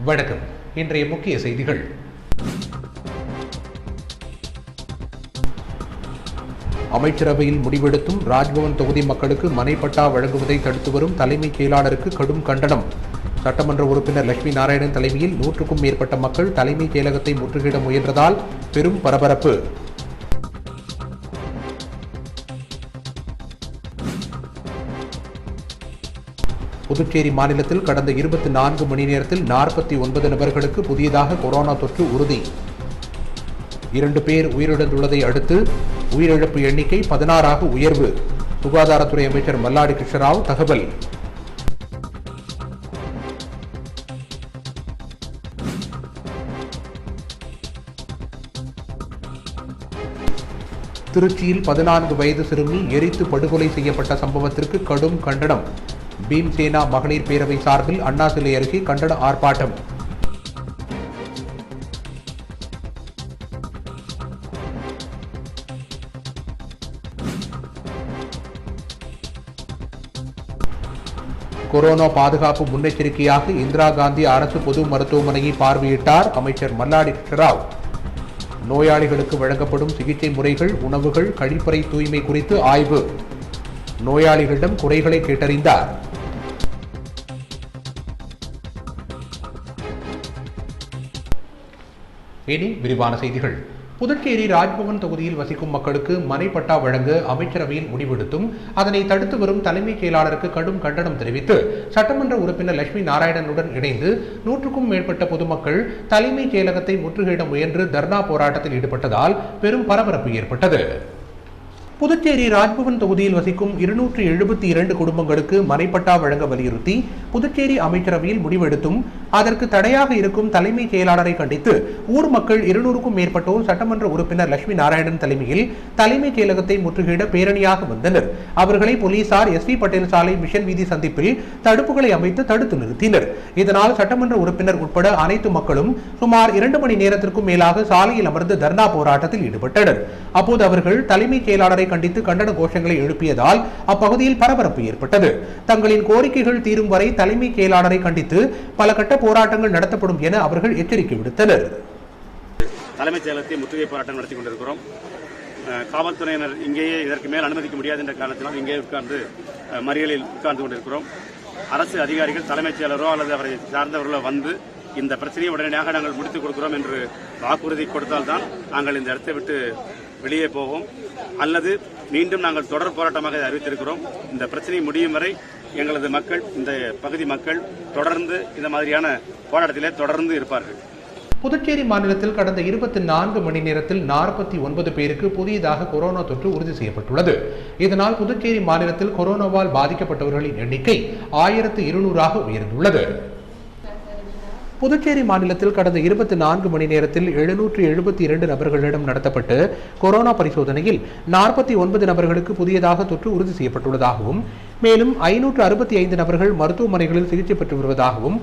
வணக்கம். இன்றைய முக்கிய செய்திகள். அமைச்சரவையில் முடிவெடுத்தும் ராஜ்பவன் தொகுதி மக்களுக்கு மனைப்பட்டா வழங்குவதை தடுத்து வரும் தலைமைச் செயலாளருக்கு கடும் கண்டனம். சட்டமன்ற உறுப்பினர் லட்சுமி நாராயணன் தலைமையில் 100க்கும் மேற்பட்ட மக்கள் தலைமைச் செயலகத்தை முற்றுகையிட முயன்றதால் பெரும் பரபரப்பு. புதுச்சேரி மாநிலத்தில் கடந்த 24 மணி நேரத்தில் 49 நபர்களுக்கு புதியதாக கொரோனா தொற்று உறுதி. 2 பேர் உயிரிழந்துள்ளதை அடுத்து உயிரிழப்பு எண்ணிக்கை 16ஆக உயர்வு. சுகாதாரத்துறை அமைச்சர் மல்லாடி கிருஷ்ணராவ் தகவல். திருச்சியில் 14 வயது சிறுமி எரித்து படுகொலை செய்யப்பட்ட சம்பவத்திற்கு கடும் கண்டனம். பீம்சேனா மகளிர் பேரவை சார்பில் அண்ணா சிலை அருகே கண்டன ஆர்ப்பாட்டம். கொரோனா பாதுகாப்பு முன்னெச்சரிக்கையாக இந்திரா காந்தி அரசு பொது மருத்துவமனையை பார்வையிட்டார் அமைச்சர் மல்லாடி கிருஷ்ணராவ். நோயாளிகளுக்கு வழங்கப்படும் சிகிச்சை முறைகள், உணவுகள், கழிப்பறை தூய்மை குறித்து ஆய்வு. நோயாளிகளிடம் குறைகளை கேட்டறிந்தார். இனி விரிவான செய்திகள். புதுச்சேரி ராஜ்பவன் தொகுதியில் வசிக்கும் மக்களுக்கு மனைப்பட்டா வழங்க அமைச்சரவையில் முடிவெடுத்தும் அதனை தடுத்து வரும் தலைமைச் செயலாளருக்கு கடும் கண்டனம் தெரிவித்து சட்டமன்ற உறுப்பினர் லட்சுமி நாராயணனுடன் இணைந்து 100க்கும் மேற்பட்ட பொதுமக்கள் தலைமைச் செயலகத்தை முற்றுகையிட முயன்று தர்ணா போராட்டத்தில் ஈடுபட்டதால் பெரும் பரபரப்பு ஏற்பட்டது. புதுச்சேரி ராஜ்பவன் தொகுதியில் வசிக்கும் 272 குடும்பங்களுக்கு மனைப்பட்டா வழங்க வலியுறுத்தி புதுச்சேரி அமைச்சரவையில் முடிவெடுத்தும் அதற்கு தடையாக இருக்கும் தலைமைச் செயலாளரை கண்டித்து ஊர் மக்கள் 200க்கும் மேற்பட்டோர் சட்டமன்ற உறுப்பினர் லட்சுமி நாராயணன் தலைமையில் தலைமைச் செயலகத்தை முற்றுகையிட பேரணியாக வந்தனர். அவர்களை போலீசார் எஸ்.வி. பட்டேல் சாலை மிஷன் வீதி சந்திப்பில் தடுப்புகளை அமைத்து தடுத்து நிறுத்தினர். இதனால் சட்டமன்ற உறுப்பினர் உட்பட அனைத்து மக்களும் சுமார் 2 மணி நேரத்திற்கும் மேலாக சாலையில் அமர்ந்து தர்ணா போராட்டத்தில் ஈடுபட்டனர். அப்போது அவர்கள் தலைமைச் செயலாளரை கண்டித்து கண்டன கோஷங்களை எழுப்பியதால் அப்பகுதியில் பரபரப்பு ஏற்பட்டது. தங்களின் கோரிக்கைகள் தீரும் வரை தலைமைச் செயலாளரை கண்டித்து பல கட்ட போராட்டங்கள் நடத்தப்படும் என அவர்கள் எச்சரிக்கை விடுத்தனர். தலைமைச் செயலகத்தை முற்றுகை போராட்டம் நடத்தி கொண்டிருக்கிறோம். காவல்துறையினர் இங்கேயே இதற்கு மேல் அனுமதிக்க முடியாது என்ற காரணத்தினால் இங்கே உட்கார்ந்து மறியலில் உட்கார்ந்து கொண்டிருக்கிறோம். அரசு அதிகாரிகள் தலைமைச் செயலரோ அல்லது அவரை சார்ந்தவர்களோ வந்து இந்த பிரச்சனையை உடனடியாக நாங்கள் முடித்துக் கொடுக்கிறோம் என்று வாக்குறுதி கொடுத்தால்தான் நாங்கள் இந்த இடத்தை விட்டு வெளியே போவோம், அல்லது மீண்டும் நாங்கள் தொடர் போராட்டமாக அறிவித்திருக்கிறோம். இந்த பிரச்சனை முடியும் வரை எங்களது மக்கள், இந்த பகுதி மக்கள் தொடர்ந்து இந்த மாதிரியான போராட்டத்திலே தொடர்ந்து இருப்பார்கள். புதுச்சேரி மாநிலத்தில் கடந்த 24 மணி நேரத்தில் 49 பேருக்கு புதியதாக கொரோனா தொற்று உறுதி செய்யப்பட்டுள்ளது. இதனால் புதுச்சேரி மாநிலத்தில் கொரோனாவால் பாதிக்கப்பட்டவர்களின் எண்ணிக்கை 1200ஆக உயர்ந்துள்ளது. புதுச்சேரி மாநிலத்தில் கடந்த 24 மணி நேரத்தில் 772 நபர்களிடம் நடத்தப்பட்டு கொரோனா பரிசோதனையில் 49 நபர்களுக்கு புதியதாக தொற்று உறுதி செய்யப்பட்டுள்ளதாகவும், மேலும் 565 நபர்கள் மருத்துவமனைகளில் சிகிச்சை பெற்று வருவதாகவும்,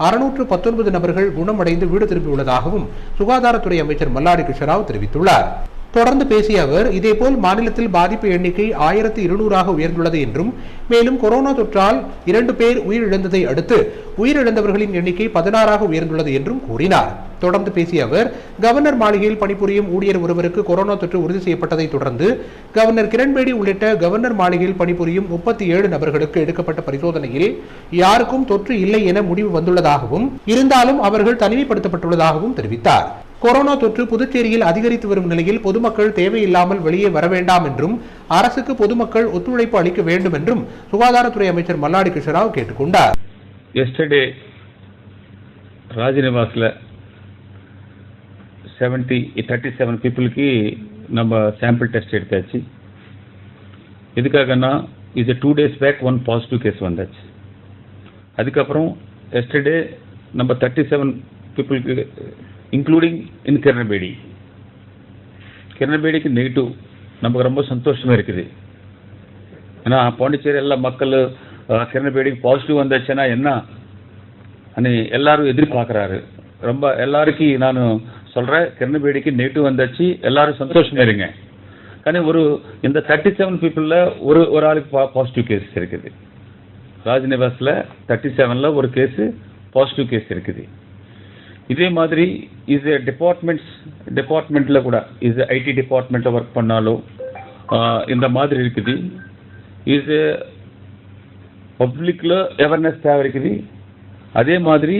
619 நபர்கள் குணமடைந்து வீடு திரும்பியுள்ளதாகவும் சுகாதாரத்துறை அமைச்சர் மல்லாடி கிருஷ்ணராவ் தெரிவித்துள்ளார். தொடர்ந்து பேசிய அவர், இதேபோல் மாநிலத்தில் பாதிப்பு எண்ணிக்கை 1200ஆக உயர்ந்துள்ளது என்றும், மேலும் கொரோனா தொற்றால் 2 பேர் உயிரிழந்ததை அடுத்து உயிரிழந்தவர்களின் எண்ணிக்கை 16ஆக உயர்ந்துள்ளது என்றும் கூறினார். தொடர்ந்து பேசிய அவர், கவர்னர் மாளிகையில் பணிபுரியும் ஊழியர் ஒருவருக்கு கொரோனா தொற்று உறுதி செய்யப்பட்டதை தொடர்ந்து கவர்னர் கிரண்பேடி உள்ளிட்ட கவர்னர் மாளிகையில் பணிபுரியும் 37 நபர்களுக்கு எடுக்கப்பட்ட பரிசோதனையில் யாருக்கும் தொற்று இல்லை என முடிவு வந்துள்ளதாகவும், இருந்தாலும் அவர்கள் தனிமைப்படுத்தப்பட்டுள்ளதாகவும் தெரிவித்தார். கொரோனா தொற்று புதுச்சேரியில் அதிகரித்து வரும் நிலையில் பொதுமக்கள் தேவையில்லாமல் வெளியே வர வேண்டாம் என்றும், அரசுக்கு பொதுமக்கள் ஒத்துழைப்பு அளிக்க வேண்டும் என்றும் சுகாதாரத்துறை அமைச்சர் மல்லாடி கிருஷ்ணராவ் கேட்டுக்கொண்டார். Yesterday, ராஜ்நிவாஸ்ல 37 பீப்புளுக்கு நம்ம சாம்பிள் டெஸ்ட் எடுத்தாச்சு. எதுக்காகனா இது 2 days பேக் 1 பாசிட்டிவ் கேஸ் வந்தாச்சு. அதுக்கப்புறம் எஸ்டர்டே நம்ம 37 பீப்புளுக்கு இன்க்ளூடிங் இன் கிரணபேடிக்கு நெகட்டிவ். நமக்கு ரொம்ப சந்தோஷமாக இருக்குது. ஏன்னா பாண்டிச்சேரி எல்லா மக்கள் கிரணபேடிக்கு பாசிட்டிவ் வந்தாச்சுன்னா என்ன అని எல்லாரும் எதிர்பார்க்குறாரு. ரொம்ப எல்லாருக்கும் நான் சொல்கிறேன், கிரணபேடிக்கு நெகட்டிவ் வந்தாச்சு, எல்லாரும் சந்தோஷமாக இருங்க. కానీ இந்த 37 பீப்புளில் ஒரு ஆளுக்கு பாசிட்டிவ் கேஸ் இருக்குது. ராஜ்நிவாஸில் 37ல் ஒரு கேஸு பாசிட்டிவ் கேஸ் இருக்குது. இதே மாதிரி இது டிபார்ட்மெண்ட்டில் கூட இது ஐடி டிபார்ட்மெண்ட்டில் ஒர்க் பண்ணாலும் இந்த மாதிரி இருக்குது. இது பப்ளிக்கில் அவேர்னஸ் தேவை இருக்குது. அதே மாதிரி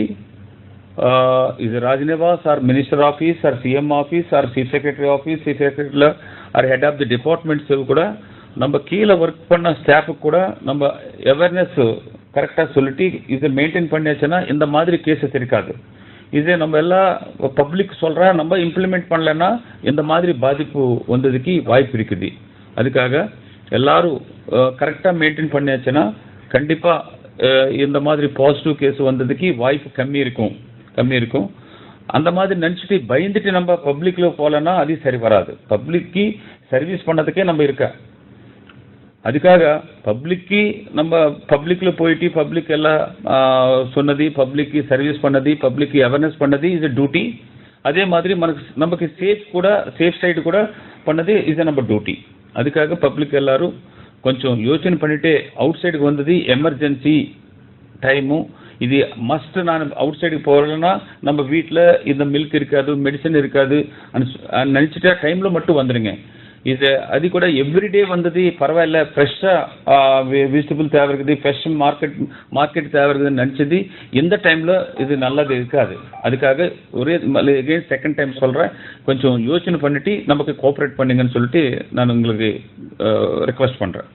இது Rajnivas or minister office or CM office or chief secretary office, chief செக்ரட்டரியில் or head of the departments கூட நம்ம கீழே ஒர்க் பண்ண ஸ்டாஃபுக்கு கூட நம்ம அவேர்னஸ் கரெக்டாக சொல்லிட்டு இதை மெயின்டைன் பண்ணியாச்சுன்னா இந்த மாதிரி கேசஸ் இருக்காது. இதே நம்ம எல்லாம் பப்ளிக் சொல்கிறேன் நம்ம இம்ப்ளிமெண்ட் பண்ணலைன்னா இந்த மாதிரி பாதிப்பு வந்ததுக்கு வாய்ப்பு இருக்குது. அதுக்காக எல்லாரும் கரெக்டாக மெயின்டைன் பண்ணியாச்சுன்னா கண்டிப்பாக இந்த மாதிரி பாசிட்டிவ் கேஸ் வந்ததுக்கு வாய்ப்பு கம்மி இருக்கும். அந்த மாதிரி நினச்சிட்டு பயந்துட்டு நம்ம பப்ளிக்கில் போகலன்னா அது சரி வராது. பப்ளிக்கு சர்வீஸ் பண்ணதுக்கே நம்ம இருக்க, அதுக்காக நம்ம பப்ளிக்கில் போயிட்டு பப்ளிக் எல்லாம் சொன்னது, பப்ளிக்கு சர்வீஸ் பண்ணது, பப்ளிக்கு அவேர்னஸ் பண்ணது இஸ் டியூட்டி. அதே மாதிரி நமக்கு சேஃப் சைடு கூட பண்ணது இஸ் நம்ம டியூட்டி. அதுக்காக பப்ளிக் எல்லாரும் கொஞ்சம் யோசனை பண்ணிட்டு அவுட் சைடுக்கு வந்தது எமர்ஜென்சி டைமும் இது மஸ்ட். நான் அவுட் சைடுக்கு போகிறேன்னா நம்ம வீட்டில் இந்த மில்க் இருக்காது, மெடிசன் இருக்காது நினச்சிட்டா டைமில் மட்டும் வந்துடுங்க. இது அது கூட எவ்ரிடே வந்தது பரவாயில்ல, ஃப்ரெஷ்ஷாக வெஜிடபிள் தேவை இருக்குது, ஃப்ரெஷ் மார்க்கெட் தேவை இருக்குதுன்னு நினச்சது எந்த டைமில் இது நல்லது இருக்காது. அதுக்காக ஒரே அகெயின் செகண்ட் டைம் சொல்கிறேன், கொஞ்சம் யோசனை பண்ணிட்டு நமக்கு கோஆப்ரேட் பண்ணுங்கன்னு சொல்லிட்டு நான் உங்களுக்கு ரெக்வஸ்ட் பண்ணுறேன்.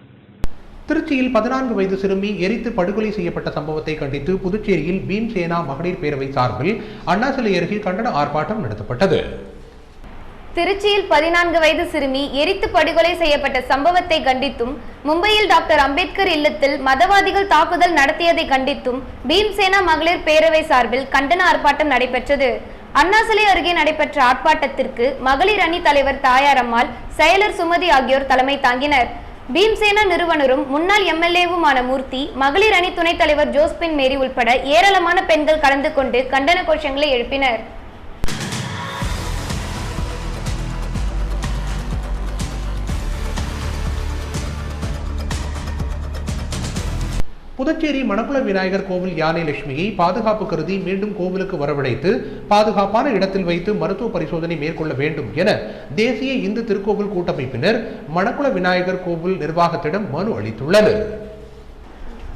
திருச்சியில் 14 வயது சிறுமி எரித்து படுகொலை செய்யப்பட்ட சம்பவத்தை கண்டித்து புதுச்சேரியில் பீம்சேனா மகளிர் பேரவை சார்பில் அண்ணா சிலை அருகே கண்டன ஆர்ப்பாட்டம் நடத்தப்பட்டது. திருச்சியில் 14 வயது சிறுமி எரித்து படுகொலை செய்யப்பட்ட சம்பவத்தை கண்டித்தும், மும்பையில் டாக்டர் அம்பேத்கர் இல்லத்தில் மதவாதிகள் தாக்குதல் நடத்தியதை கண்டித்தும் பீம்சேனா மகளிர் பேரவை சார்பில் கண்டன ஆர்ப்பாட்டம் நடைபெற்றது. அண்ணா சிலை அருகே நடைபெற்ற ஆர்ப்பாட்டத்திற்கு மகளிர் அணி தலைவர் தாயாரம்மாள், செயலர் சுமதி ஆகியோர் தலைமை தாங்கினர். பீம்சேனா நிறுவனரும் முன்னாள் எம்எல்ஏவுமான மூர்த்தி, மகளிர் அணி துணைத் தலைவர் ஜோஸ்பின் மேரி உட்பட ஏராளமான பெண்கள் கலந்து கொண்டு கண்டன கோஷங்களை எழுப்பினர். புதுச்சேரி மணக்குள விநாயகர் கோவில் யானை லட்சுமியை பாதுகாப்பு கருதி மீண்டும் கோவிலுக்கு வரவழைத்து பாதுகாப்பான இடத்தில் வைத்து மருத்துவ பரிசோதனை மேற்கொள்ள வேண்டும் என தேசிய இந்து திருக்கோவில் கூட்டமைப்பினர் மணக்குள விநாயகர் கோவில் நிர்வாகத்திடம் மனு அளித்துள்ளனர்.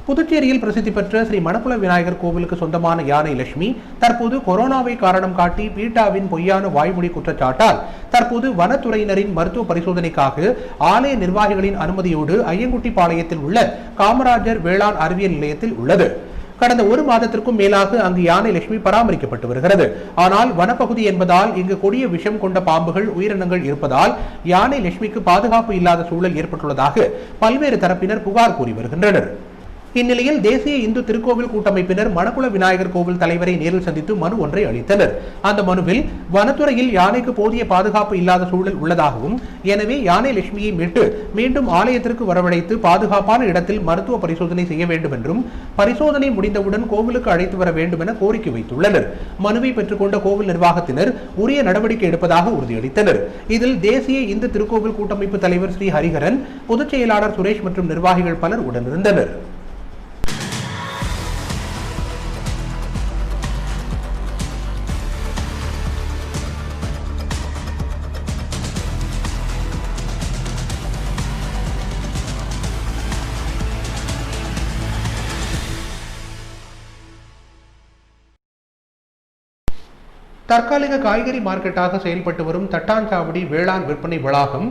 புதுச்சேரியில் பிரசித்தி பெற்ற ஸ்ரீ மணக்குள விநாயகர் கோவிலுக்கு சொந்தமான யானை லட்சுமி தற்போது கொரோனாவை காரணம் காட்டி பீட்டாவின் பொய்யான வாய்மொழி குற்றச்சாட்டால் தற்போது வனத்துறையினரின் மருத்துவ பரிசோதனைக்காக ஆலய நிர்வாகிகளின் அனுமதியோடு ஐயங்குட்டிப்பாளையத்தில் உள்ள காமராஜர் வேளாண் அறிவியல் நிலையத்தில் உள்ளது. கடந்த 1 மாதத்திற்கும் மேலாக அங்கு யானை லட்சுமி பராமரிக்கப்பட்டு வருகிறது. ஆனால் வனப்பகுதி என்பதால் இங்கு கொடிய விஷம் கொண்ட பாம்புகள், உயிரினங்கள் இருப்பதால் யானை லட்சுமிக்கு பாதுகாப்பு இல்லாத சூழல் ஏற்பட்டுள்ளதாக பல்வேறு தரப்பினர் புகார் கூறி வருகின்றனர். இந்நிலையில் தேசிய இந்து திருக்கோவில் கூட்டமைப்பினர் மணக்குள விநாயகர் கோவில் தலைவரை நேரில் சந்தித்து மனு ஒன்றை அளித்தனர். அந்த மனுவில் வனத்துறையில் யானைக்கு போதிய பாதுகாப்பு இல்லாத சூழல் உள்ளதாகவும், எனவே யானை லட்சுமியை மீட்டு மீண்டும் ஆலயத்திற்கு வரவழைத்து பாதுகாப்பான இடத்தில் மருத்துவ பரிசோதனை செய்ய வேண்டும் என்றும், பரிசோதனை முடிந்தவுடன் கோவிலுக்கு அழைத்து வர வேண்டும் என கோரிக்கை வைத்துள்ளனர். மனுவை பெற்றுக்கொண்ட கோவில் நிர்வாகத்தினர் உரிய நடவடிக்கை எடுப்பதாக உறுதியளித்தனர். இதில் தேசிய இந்து திருக்கோவில் கூட்டமைப்பு தலைவர் ஸ்ரீ ஹரிஹரன், பொதுச் செயலாளர் சுரேஷ் மற்றும் நிர்வாகிகள் பலர் உடனிருந்தனர். தற்காலிக காய்கறி மார்க்கெட்டாக செயல்பட்டு வரும் தட்டாஞ்சாவடி வேளாண் விற்பனை வளாகம்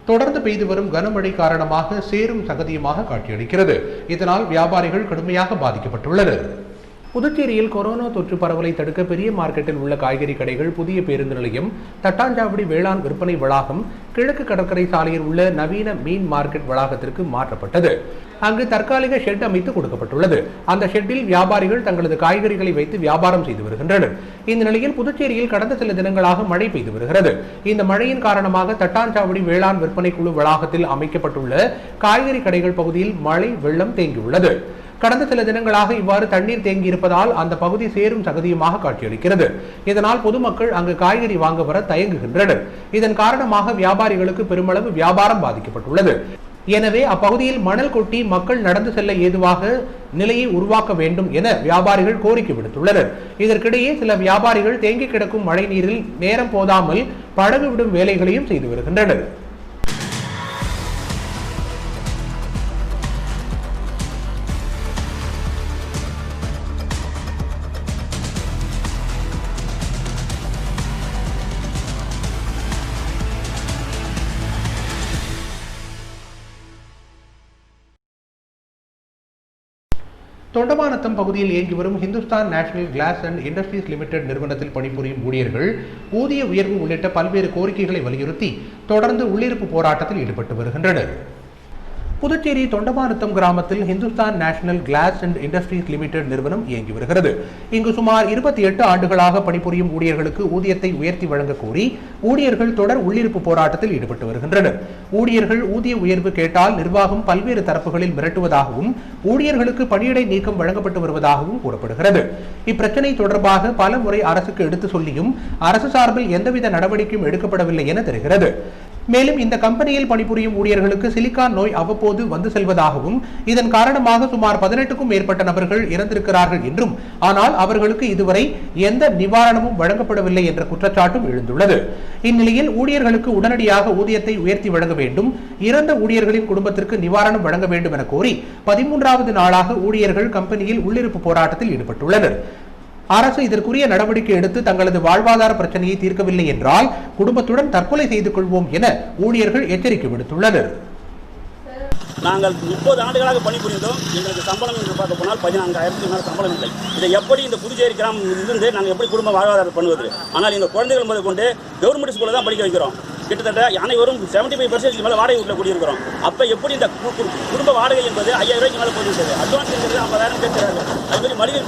தொடர்ந்து பெய்து வரும் கனமழை காரணமாக சேரும் சகதியுமாக காட்சியளிக்கிறது. இதனால் வியாபாரிகள் கடுமையாக பாதிக்கப்பட்டுள்ளனர். புதுச்சேரியில் கொரோனா தொற்று பரவலை தடுக்க பெரிய மார்க்கெட்டில் உள்ள காய்கறி கடைகள், புதிய பேருந்து நிலையம், தட்டாஞ்சாவடி வேளாண் விற்பனை வளாகம், கிழக்கு கடற்கரை சாலையில் உள்ள நவீன மீன் மார்க்கெட் வளாகத்திற்கு மாற்றப்பட்டது. அங்கு தற்காலிக ஷெட் அமைத்து கொடுக்கப்பட்டுள்ளது. அந்த ஷெட்டில் வியாபாரிகள் தங்களது காய்கறிகளை வைத்து வியாபாரம் செய்து வருகின்றனர். இந்த நிலையில் புதுச்சேரியில் கடந்த சில தினங்களாக மழை பெய்து வருகிறது. இந்த மழையின் காரணமாக தட்டாஞ்சாவடி வேளாண் விற்பனை குழு வளாகத்தில் அமைக்கப்பட்டுள்ள காய்கறி கடைகள் பகுதியில் மழை வெள்ளம் தேங்கியுள்ளது. கடந்த சில தினங்களாக இவ்வாறு தண்ணீர் தேங்கி இருப்பதால் அந்த பகுதி சேரும் சகதியுமாக காட்சியளிக்கிறது. இதனால் பொதுமக்கள் அங்கு காய்கறி வாங்க வர தயங்குகின்றனர். இதன் காரணமாக வியாபாரிகளுக்கு பெருமளவு வியாபாரம் பாதிக்கப்பட்டுள்ளது. எனவே அப்பகுதியில் மணல் கொட்டி மக்கள் நடந்து செல்ல ஏதுவாக நிலையை உருவாக்க வேண்டும் என வியாபாரிகள் கோரிக்கை விடுத்துள்ளனர். இதற்கிடையே சில வியாபாரிகள் தேங்கி கிடக்கும் மழை நீரில் நேரம் போதாமல் படகு விடும் வேலைகளையும் செய்து வருகின்றனர். தொண்டமானத்தம் பகுதியில் இயங்கி வரும் Hindustan National Glass and Industries Limited நிறுவனத்தில் பணிபுரியும் ஊழியர்கள் ஊதிய உயர்வு உள்ளிட்ட பல்வேறு கோரிக்கைகளை வலியுறுத்தி தொடர்ந்து உள்ளிருப்பு போராட்டத்தில் ஈடுபட்டு வருகின்றனர். புதுச்சேரி தொண்டமானத்தம் கிராமத்தில் Hindustan National Glass and Industries Limited நிறுவனம் இயங்கி வருகிறது. இங்கு சுமார் 28 ஆண்டுகளாக பணிபுரியும் ஊழியர்களுக்கு ஊதியத்தை உயர்த்தி வழங்க கோரி ஊழியர்கள் தொடர் உள்ளிருப்பு போராட்டத்தில் ஈடுபட்டு வருகின்றனர். ஊழியர்கள் ஊதிய உயர்வு கேட்டால் நிர்வாகம் பல்வேறு தரப்புகளில் மிரட்டுவதாகவும் ஊழியர்களுக்கு பணியிடை நீக்கம் வழங்கப்பட்டு வருவதாகவும் கூறப்படுகிறது. இப்பிரச்சனை தொடர்பாக பல முறை அரசுக்கு எடுத்து சொல்லியும் அரசு சார்பில் எந்தவித நடவடிக்கையும் எடுக்கப்படவில்லை என தெரிகிறது. மேலும் இந்த கம்பெனியில் பணிபுரியும் ஊழியர்களுக்கு சிலிக்கான் நோய் அவ்வப்போது வந்து செல்வதாகவும் இதன் காரணமாக சுமார் 18க்கும் மேற்பட்ட நபர்கள் இறந்திருக்கிறார்கள் என்றும் ஆனால் அவர்களுக்கு இதுவரை எந்த நிவாரணமும் வழங்கப்படவில்லை என்ற குற்றச்சாட்டும் எழுந்துள்ளது. இந்நிலையில் ஊழியர்களுக்கு உடனடியாக ஊதியத்தை உயர்த்தி வழங்க வேண்டும், இறந்த ஊழியர்களின் குடும்பத்திற்கு நிவாரணம் வழங்க வேண்டும் என கோரி 13வது நாளாக ஊழியர்கள் கம்பெனியில் உள்ளிருப்பு போராட்டத்தில் ஈடுபட்டுள்ளனர். அரசு இதற்குரிய நடவடிக்கை எடுத்து தங்களது வாழ்வாதார பிரச்சனையை தீர்க்கவில்லை என்றால் குடும்பத்துடன் தற்கொலை செய்து கொள்வோம் என ஊழியர்கள் எச்சரிக்கை விடுத்துள்ளனர். நாங்கள் 30 ஆண்டுகளாக பணிபுரிந்தோம். எங்களுக்கு சம்பளம் என்று பார்க்க போனால் 14,000 மேல் சம்பளம் இல்லை. இதை எப்படி இந்த புதுச்சேரி கிராமம் இருந்து நாங்கள் எப்படி குடும்ப வாழ்வாதாரம் பண்ணுவது? ஆனால் எங்கள் குழந்தைகள் முதல் கொண்டு கவர்மெண்ட் ஸ்கூலில் தான் படிக்க வைக்கிறோம். கிட்டத்தட்ட அனைவரும் 75% மேலே வாடகை வீட்டில் குடியிருக்கிறோம். அப்போ எப்படி இந்த குடும்ப வாடகை என்பது 5,000 ரூபாய்க்கு மேலே போய் இருக்குது. அட்வான்ஸ் இருக்கிறது 50,000 கேட்கிறாங்க. அதுமாதிரி மளிகை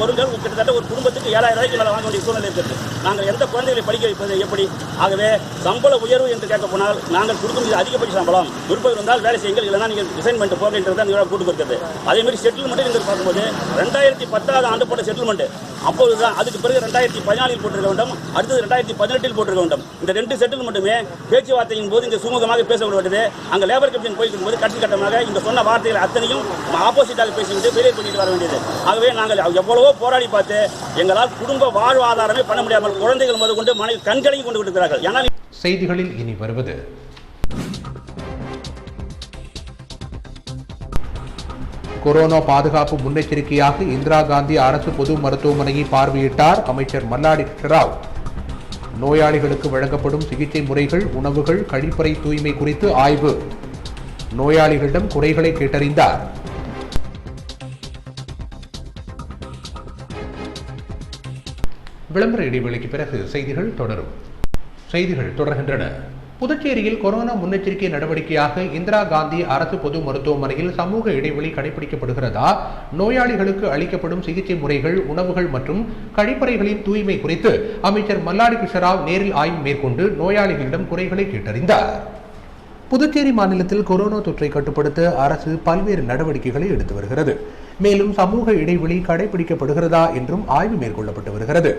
பொருட்கள் கிட்டத்தட்ட ஒரு குடும்பத்துக்கு 7,000 ரூபாய்க்கு மேலே வாங்க வேண்டிய சூழ்நிலை இருக்கிறது. நாங்கள் எந்த குழந்தைகளை படிக்க வைப்பது எப்படி? ஆகவே சம்பள உயர்வு என்று கேட்க போனால் நாங்கள் கொடுக்கும் இது அதிகபட்ச சம்பளம், விருப்பம் இருந்தால் வேலை செய்யுங்கள், இல்லைனா நீங்கள் ரிசைன் பண்ணிட்டு போகின்றது தான் எங்களோட கூட்டு இருக்கிறது. அதேமாதிரி செட்டில்மெண்ட் என்று பார்க்கும்போது 2010 ஆண்டு போட்ட செட்டில்மெண்ட் அப்போதுதான், அதுக்கு பிறகு 2014 போட்டிருக்க வேண்டும், அடுத்தது 2018 போட்டிருக்க வேண்டும். இந்த 2 செட்டில்மெண்ட்டுமே பேச்சுவார்த்தையின் போது இங்கே சுமூகமாக பேசப்பட்டது. அங்கே லேபர் கமிஷன் போயிருக்கும் போது கட்சி கட்டமாக இந்த சொன்ன வார்த்தைகள் அத்தனையும் ஆப்போசிட்டாக பேசிக்கிட்டு ஃபெயிலியர் பண்ணிட்டு வர வேண்டியது. ஆகவே நாங்கள் எவ்வளவோ போராடி பார்த்து எங்களால் குடும்ப வாழ்வாதாரமே பண்ண முடியாமல் குழந்தைகள் முதல் கொண்டு மனைவி கண்களையும் கொண்டு விடுகிறார்கள். ஏனால் செய்திகளில் இனி வருவது கொரோனா பாதுகாப்பு முன்னெச்சரிக்கையாக இந்திரா காந்தி அரசு பொது மருத்துவமனையை பார்வையிட்டார் அமைச்சர் மல்லாடி கிருஷ்ணராவ். நோயாளிகளுக்கு வழங்கப்படும் சிகிச்சை முறைகள், உணவுகள், கழிப்பறை தூய்மை குறித்து ஆய்வு. நோயாளிகளிடம் குறைகளை கேட்டறிந்தார். விளம்பர இடைவெளிக்கு பிறகு செய்திகள் தொடர்கின்றன. புதுச்சேரியில் கொரோனா முன்னெச்சரிக்கை நடவடிக்கையாக இந்திரா காந்தி அரசு பொது மருத்துவமனையில் சமூக இடைவெளி கடைபிடிக்கப்படுகிறதா, நோயாளிகளுக்கு அளிக்கப்படும் சிகிச்சை முறைகள், உணவுகள் மற்றும் கழிப்பறைகளின் தூய்மை குறித்து அமைச்சர் மல்லாடி கிருஷ்ணராவ் நேரில் ஆய்வு மேற்கொண்டு நோயாளிகளிடம் குறைகளை கேட்டறிந்தார். புதுச்சேரி மாநிலத்தில் கொரோனா தொற்றை கட்டுப்படுத்த அரசு பல்வேறு நடவடிக்கைகளை எடுத்து வருகிறது. மேலும் சமூக இடைவெளி கடைபிடிக்கப்படுகிறதா என்றும் ஆய்வு மேற்கொள்ளப்பட்டு வருகிறது.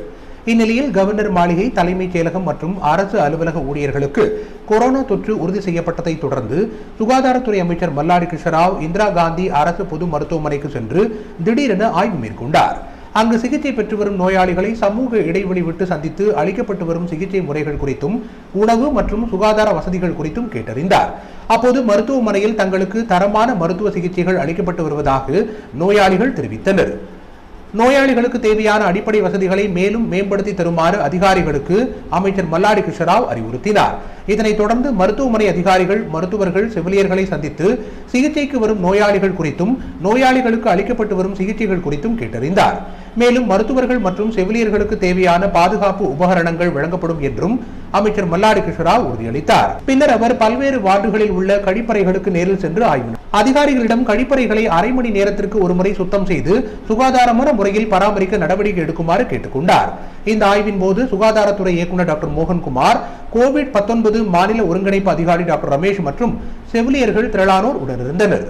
இந்நிலையில் கவர்னர் மாளிகை, தலைமைச் செயலகம் மற்றும் அரசு அலுவலக ஊழியர்களுக்கு கொரோனா தொற்று உறுதி செய்யப்பட்டதை தொடர்ந்து சுகாதாரத்துறை அமைச்சர் மல்லாடி கிருஷ்ணராவ் இந்திரா காந்தி அரசு பொது மருத்துவமனைக்கு சென்று திடீரென ஆய்வு மேற்கொண்டார். அங்கு சிகிச்சை பெற்று வரும் நோயாளிகளை சமூக இடைவெளி விட்டு சந்தித்து அளிக்கப்பட்டு வரும் சிகிச்சை முறைகள் குறித்தும் உணவு மற்றும் சுகாதார வசதிகள் குறித்தும் கேட்டறிந்தார். அப்போது மருத்துவமனையில் தங்களுக்கு தரமான மருத்துவ சிகிச்சைகள் அளிக்கப்பட்டு வருவதாக நோயாளிகள் தெரிவித்தனர். நோயாளிகளுக்கு தேவையான அடிப்படை வசதிகளை மேலும் மேம்படுத்தி தருமாறு அதிகாரிகளுக்கு அமைச்சர் மல்லாடி கிருஷ்ணராவ் அறிவுறுத்தினார். இதனைத் தொடர்ந்து மருத்துவமனை அதிகாரிகள், மருத்துவர்கள், செவிலியர்களை சந்தித்து சிகிச்சைக்கு வரும் நோயாளிகள் குறித்தும் நோயாளிகளுக்கு அளிக்கப்பட்டு வரும் சிகிச்சைகள் குறித்தும் கேட்டறிந்தார். மேலும் மருத்துவர்கள் மற்றும் செவிலியர்களுக்கு தேவையான பாதுகாப்பு உபகரணங்கள் வழங்கப்படும் என்றும் அமைச்சர் மல்லாடி கிருஷ்ணராவ் உறுதியளித்தார். பின்னர் அவர் பல்வேறு வார்டுகளில் உள்ள கழிப்பறைகளுக்கு நேரில் சென்று ஆய்வு அதிகாரிகளிடம் கழிப்பறைகளை அரை மணி நேரத்திற்கு ஒருமுறை சுத்தம் செய்து சுகாதாரமான முறையில் பராமரிக்க நடவடிக்கை எடுக்குமாறு கேட்டுக்கொண்டார். இந்த ஆய்வின் போது சுகாதாரத்துறை இயக்குநர் டாக்டர் மோகன்குமார், கோவிட்-19 மாநில ஒருங்கிணைப்பு அதிகாரி டாக்டர் ரமேஷ் மற்றும் செவிலியர்கள் திரளானோர் உடனிருந்தனர்.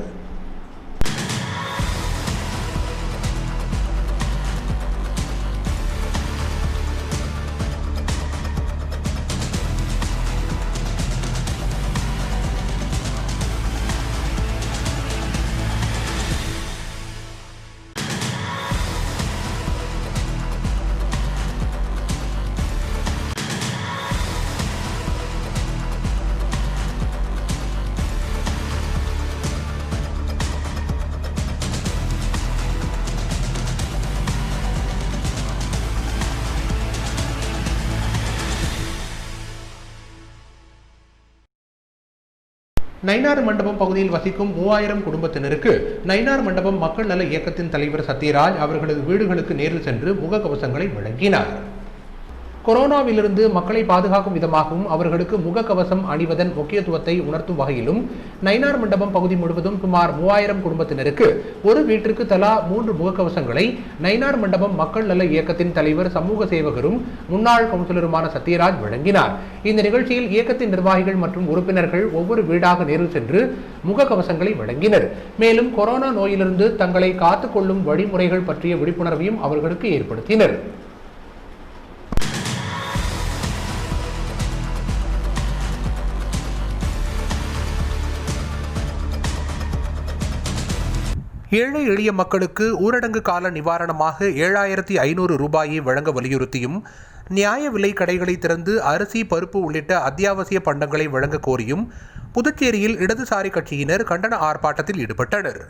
நயினார் மண்டபம் பகுதியில் வசிக்கும் 3000 குடும்பத்தினருக்கு நயினார் மண்டபம் மக்கள் நல இயக்கத்தின் தலைவர் சத்யராஜ் அவர்களது வீடுகளுக்கு நேரில் சென்று முகக்கவசங்களை வழங்கினார். கொரோனாவிலிருந்து மக்களை பாதுகாக்கும் விதமாகவும் அவர்களுக்கு முகக்கவசம் அணிவதன் முக்கியத்துவத்தை உணர்த்தும் வகையிலும் நயினார் மண்டபம் பகுதி முழுவதும் சுமார் 3000 குடும்பத்தினருக்கு ஒரு வீட்டிற்கு தலா 3 முகக்கவசங்களை நயினார் மண்டபம் மக்கள் நல இயக்கத்தின் தலைவர் சமூக சேவகரும் முன்னாள் கவுன்சிலருமான சத்யராஜ் வழங்கினார். இந்த நிகழ்ச்சியில் இயக்கத்தின் நிர்வாகிகள் மற்றும் உறுப்பினர்கள் ஒவ்வொரு வீடாக நேரில் சென்று முகக்கவசங்களை வழங்கினர். மேலும் கொரோனா நோயிலிருந்து தங்களை காத்துக்கொள்ளும் வழிமுறைகள் பற்றிய விழிப்புணர்வையும் அவர்களுக்கு ஏற்படுத்தினர். ஏழை எளிய மக்களுக்கு ஊரடங்கு கால நிவாரணமாக 7500 ரூபாயை வழங்க வலியுறுத்தியும் நியாய விலை கடைகளை திறந்து அரிசி, பருப்பு உள்ளிட்ட அத்தியாவசிய பண்டங்களை வழங்க கோரியும் புதுச்சேரியில் இடதுசாரி கட்சியினர் கண்டன ஆர்ப்பாட்டத்தில் ஈடுபட்டனர்.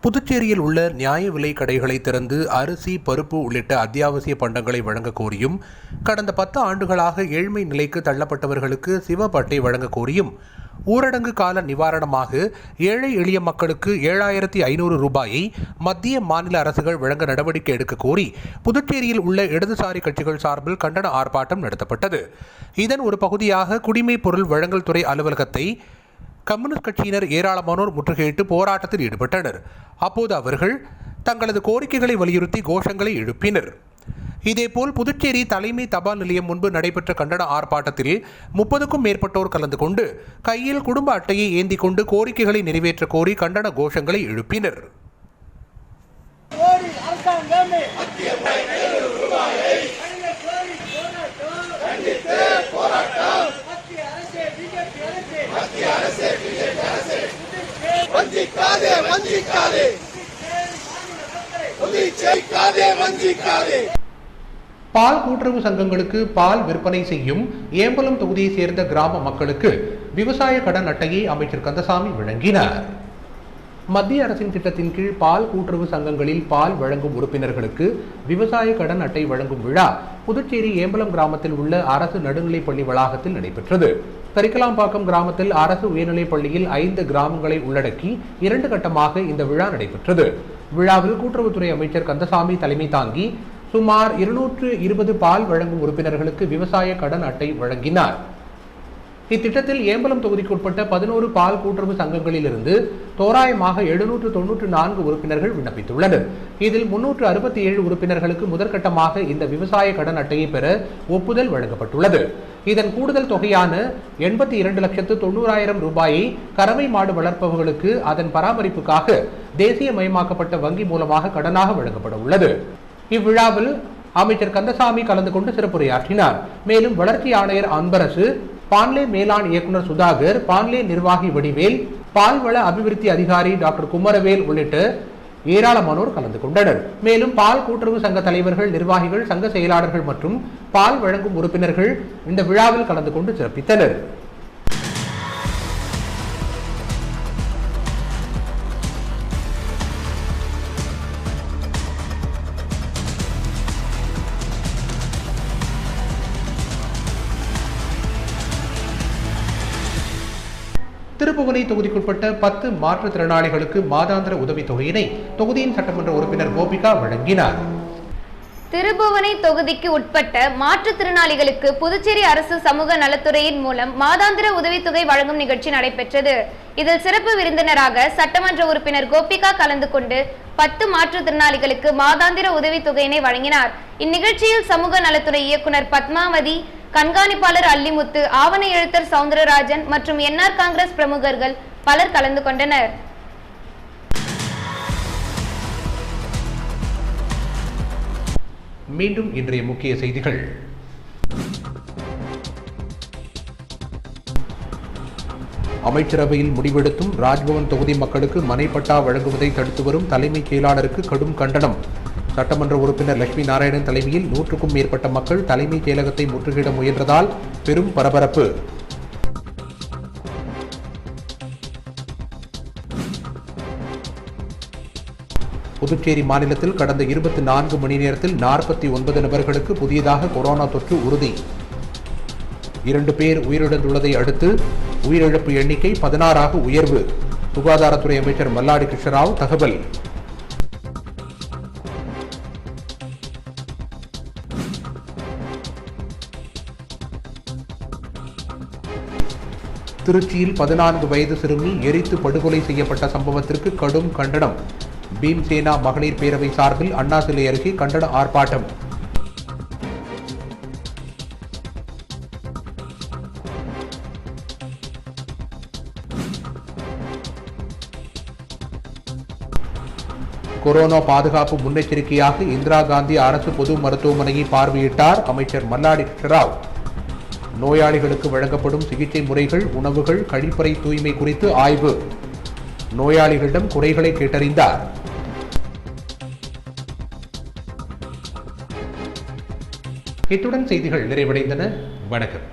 புதுச்சேரியில் உள்ள நியாய விலை கடைகளை திறந்து அரிசி, பருப்பு உள்ளிட்ட அத்தியாவசிய பண்டங்களை வழங்க கோரியும் கடந்த 10 ஆண்டுகளாக ஏழ்மை நிலைக்கு தள்ளப்பட்டவர்களுக்கு சிவப்பு அட்டை வழங்க கோரியும் ஊரடங்கு கால நிவாரணமாக ஏழை எளிய மக்களுக்கு 7500 ரூபாயை மத்திய மாநில அரசுகள் வழங்க நடவடிக்கை எடுக்க கோரி புதுச்சேரியில் உள்ள இடதுசாரி கட்சிகள் சார்பில் கண்டன ஆர்ப்பாட்டம் நடத்தப்பட்டது. இதன் ஒரு பகுதியாக குடிமைப் பொருள் வழங்கல் துறை அலுவலகத்தை கம்யூனிஸ்ட் கட்சியினர் ஏராளமானோர் முற்றுகையிட்டு போராட்டத்தில் ஈடுபட்டனர். அப்போது அவர்கள் தங்களது கோரிக்கைகளை வலியுறுத்தி கோஷங்களை எழுப்பினர். இதேபோல் புதுச்சேரி தலைமை தபால் நிலையம் முன்பு நடைபெற்ற கண்டன ஆர்ப்பாட்டத்தில் 30க்கும் மேற்பட்டோர் கலந்து கொண்டு கையில் குடும்ப அட்டையை ஏந்தி கொண்டு கோரிக்கைகளை நிறைவேற்ற கோரி கண்டன கோஷங்களை எழுப்பினர். பால் கூட்டுறவு சங்கங்களுக்கு பால் விற்பனை செய்யும் ஏம்பலம் தொகுதியை சேர்ந்த கிராம மக்களுக்கு விவசாய கடன் அட்டையை அமைச்சர் கந்தசாமி வழங்கினார். மத்திய அரசின் திட்டத்தின் கீழ் பால் கூட்டுறவு சங்கங்களில் பால் வழங்கும் உறுப்பினர்களுக்கு விவசாய கடன் அட்டை வழங்கும் விழா புதுச்சேரி ஏம்பலம் கிராமத்தில் உள்ள அரசு நடுநிலைப்பள்ளி வளாகத்தில் நடைபெற்றது. கரிக்கலாம்பாக்கம் கிராமத்தில் அரசு உயர்நிலைப் பள்ளியில் 5 கிராமங்களை உள்ளடக்கி 2 கட்டமாக இந்த விழா நடைபெற்றது. விழாவில் கூட்டுறவுத்துறை அமைச்சர் கந்தசாமி தலைமை தாங்கி சுமார் 220 பால் வழங்கும் உறுப்பினர்களுக்கு விவசாய கடன் அட்டை வழங்கினார். இத்திட்டத்தில் ஏம்பலம் தொகுதிக்குட்பட்ட 11 பால் கூட்டுறவு சங்கங்களிலிருந்து தோராயமாக 794 உறுப்பினர்கள் விண்ணப்பித்துள்ளனர். இதில் 367 உறுப்பினர்களுக்கு முதற்கட்டமாக இந்த விவசாய கடன் அட்டையை பெற ஒப்புதல் வழங்கப்பட்டுள்ளது. இதன் கூடுதல் தொகையான 82,90,000 ரூபாயை கறவை மாடு வளர்ப்பவர்களுக்கு அதன் பராமரிப்புக்காக தேசியமயமாக்கப்பட்ட வங்கி மூலமாக கடனாக வழங்கப்பட உள்ளது. இவ்விழாவில் அமைச்சர் கந்தசாமி கலந்து கொண்டு சிறப்புரையாற்றினார். மேலும் வளர்ச்சி ஆணையர் அன்பரசு, பான்லே மேலாண் இயக்குநர் சுதாகர், பான்லே நிர்வாகி வடிவேல், பால்வள அபிவிருத்தி அதிகாரி டாக்டர் குமரவேல் உள்ளிட்ட ஏராளமானோர் கலந்து கொண்டனர். மேலும் பால் கூட்டுறவு சங்க தலைவர்கள், நிர்வாகிகள், சங்க செயலாளர்கள் மற்றும் பால் வழங்கும் உறுப்பினர்கள் இந்த விழாவில் கலந்து கொண்டு சிறப்பித்தனர். திருப்புவனை தொகுதிக்குட்பட்ட 10 மாற்றுத்திறனாளிகளுக்கு மாதாந்திர உதவித் தொகையினை தொகுதியின் சட்டமன்ற உறுப்பினர் கோபிகா வழங்கினார். திருப்புவனை தொகுதிக்கு உட்பட்ட மாற்றுத்திறனாளிகளுக்கு புதுச்சேரி அரசு சமூக நலத்துறையின் மூலம் மாதாந்திர உதவித்தொகை வழங்கும் நிகழ்ச்சி நடைபெற்றது. இதில் சிறப்பு விருந்தினராக சட்டமன்ற உறுப்பினர் கோபிகா கலந்து கொண்டு 10 மாற்றுத்திறனாளிகளுக்கு மாதாந்திர உதவித்தொகையினை வழங்கினார். இந்நிகழ்ச்சியில் சமூக நலத்துறை இயக்குனர் பத்மாவதி, கண்காணிப்பாளர் அல்லிமுத்து, ஆவண எழுத்தர் சவுந்தரராஜன் மற்றும் என்ஆர் காங்கிரஸ் பிரமுகர்கள் பலர் கலந்து கொண்டனர். மீண்டும் இன்றைய முக்கிய செய்திகள். அமைச்சரவையில் முடிவெடுத்தும் ராஜ்பவன் தொகுதி மக்களுக்கு மனைப்பட்டா வழங்குவதை தடுத்து வரும் தலைமைச் செயலாளருக்கு கடும் கண்டனம். சட்டமன்ற உறுப்பினர் லட்சுமி நாராயணன் தலைமையில் 100க்கும் மேற்பட்ட மக்கள் தலைமைச் செயலகத்தை முற்றுகையிட முயன்றதால் பெரும் பரபரப்பு. புதுச்சேரி மாநிலத்தில் கடந்த 24 மணி நேரத்தில் 49 நபர்களுக்கு புதியதாக கொரோனா தொற்று உறுதி. 2 பேர் உயிரிழந்துள்ளதை அடுத்து உயிரிழப்பு எண்ணிக்கை 16ஆக உயர்வு. சுகாதாரத்துறை அமைச்சர் மல்லாடி கிருஷ்ணராவ் தகவல். திருச்சியில் 14 வயது சிறுமி எரித்து படுகொலை செய்யப்பட்ட சம்பவத்திற்கு கடும் கண்டனம். பீம்சேனா மகளிர் பேரவை சார்பில் அண்ணா சிலை அருகே கண்டன ஆர்ப்பாட்டம். கொரோனா பாதுகாப்பு முன்னெச்சரிக்கையாக இந்திரா காந்தி அரசு பொது மருத்துவமனையை பார்வையிட்டார் அமைச்சர் மல்லாடி கிருஷ்ணராவ். நோயாளிகளுக்கு வழங்கப்படும் சிகிச்சை முறைகள், உணவுகள், கழிப்பறை தூய்மை குறித்து ஆய்வு. நோயாளிகளிடம் குறைகளை கேட்டறிந்தார். இத்துடன் செய்திகள் நிறைவடைந்தன. வணக்கம்.